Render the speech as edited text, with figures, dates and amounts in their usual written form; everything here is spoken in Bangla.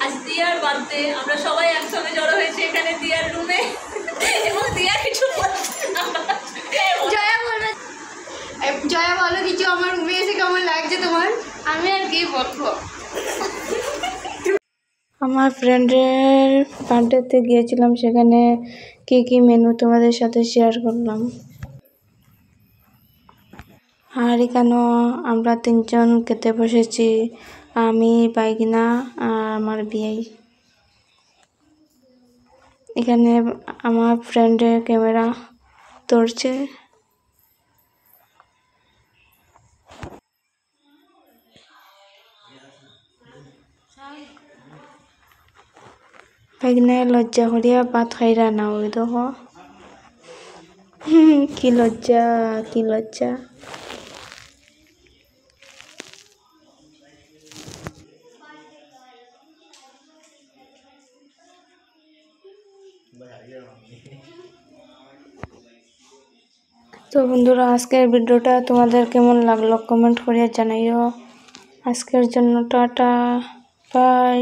আজ দিয়ার বার্থডে, আমরা সবাই একসঙ্গে জড়ো হয়েছে এখানে দিয়ার রুমে এবং দিয়া কিছু জয়া বলো কিছু, আমার রুমে এসে কেমন লাগছে তোমার? আমি আর কি বলবো। আমার ফ্রেন্ডের বার্থডেতে গিয়েছিলাম, সেখানে কী কী মেনু তোমাদের সাথে শেয়ার করলাম। আর এখানেও আমরা তিনজন খেতে বসেছি, আমি, বাইগিনা আর আমার বিয়াই। এখানে আমার ফ্রেন্ডের ক্যামেরা ধরছে। বাইগিনায় লজ্জা করিয়া ভাত খাইরা না, ওই দেখো কি লজ্জা, কি লজ্জা। তো বন্ধুরা, আজকের ভিডিওটা তোমাদের কেমন লাগলো কমেন্ট করিয়া জানাইও। আজকের জন্য টাটা, বাই।